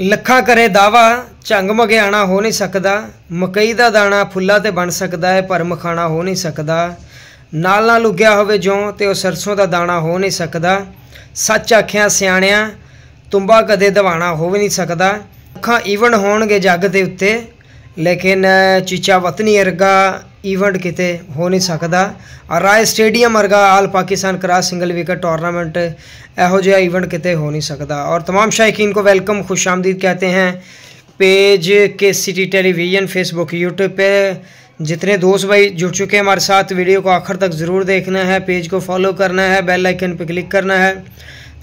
ਲੱਖਾਂ ਕਰੇ ਦਾਵਾ ਝੰਗ ਮਗਿਆਣਾ ਹੋ ਨਹੀਂ ਸਕਦਾ। ਮਕਈ ਦਾ ਦਾਣਾ ਫੁੱਲਾਂ ਤੇ ਬਣ ਸਕਦਾ ਹੈ ਪਰ ਮਖਾਣਾ ਹੋ ਨਹੀਂ ਸਕਦਾ। ਨਾਲ ਨਾਲ ਉਗਿਆ ਹੋਵੇ ਜਿਉਂ ਤੇ ਉਹ ਸਰਸੋਂ ਦਾ ਦਾਣਾ ਹੋ ਨਹੀਂ ਸਕਦਾ। ਸੱਚ ਆਖਿਆ ਸਿਆਣਿਆਂ ਤੁੰਬਾ ਕਦੇ ਦਵਾਣਾ ਹੋ ਵੀ ਨਹੀਂ ਸਕਦਾ। ਅੱਖਾਂ ਈਵਨ ਹੋਣਗੇ ਜੱਗ ਦੇ ਉੱਤੇ लेकिन चीचा वतनी वर्गा ईवेंट किते हो नहीं सकता। राय स्टेडियम वर्गा all Pakistan cross single wicket tournament यहो जिहा ईवेंट किते हो नहीं सकता। और तमाम शायकीन को वेलकम खुश आमदीद कहते हैं। पेज के सिटी टेलीविज़न फेसबुक यूट्यूब पे जितने दोस्त भाई जुड़ चुके हैं हमारे साथ, वीडियो को आखिर तक ज़रूर देखना है, पेज को फॉलो करना है, बेल आइकन पर क्लिक करना है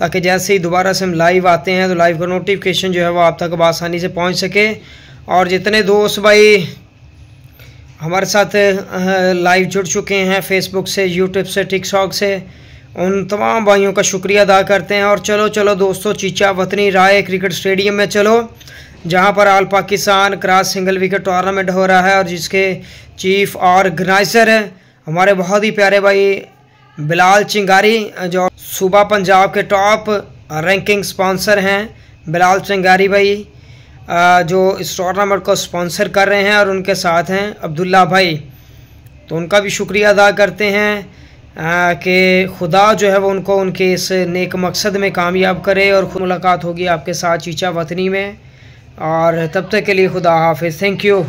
ताकि जैसे ही दोबारा से हम लाइव आते हैं तो लाइव का नोटिफिकेशन जो है वो आप तक बआसानी से पहुँच सके। और जितने दोस्त भाई हमारे साथ लाइव जुड़ चुके हैं फेसबुक से, यूट्यूब से, टिकटॉक से, उन तमाम भाइयों का शुक्रिया अदा करते हैं। और चलो चलो दोस्तों, चीचा वतनी राय क्रिकेट स्टेडियम में चलो, जहां पर all Pakistan cross single wicket tournament हो रहा है और जिसके चीफ ऑर्गेनाइज़र है हमारे बहुत ही प्यारे भाई बिलाल चिंगारी, जो सूबा पंजाब के टॉप रैंकिंग स्पॉन्सर हैं। बिलाल चिंगारी भाई जो इस टूर्नामेंट को स्पॉन्सर कर रहे हैं और उनके साथ हैं अब्दुल्ला भाई, तो उनका भी शुक्रिया अदा करते हैं कि खुदा जो है वो उनको उनके इस नेक मकसद में कामयाब करे। और खुद मुलाकात होगी आपके साथ चीचा वतनी में, और तब तक के लिए खुदा हाफिज़। Thank you.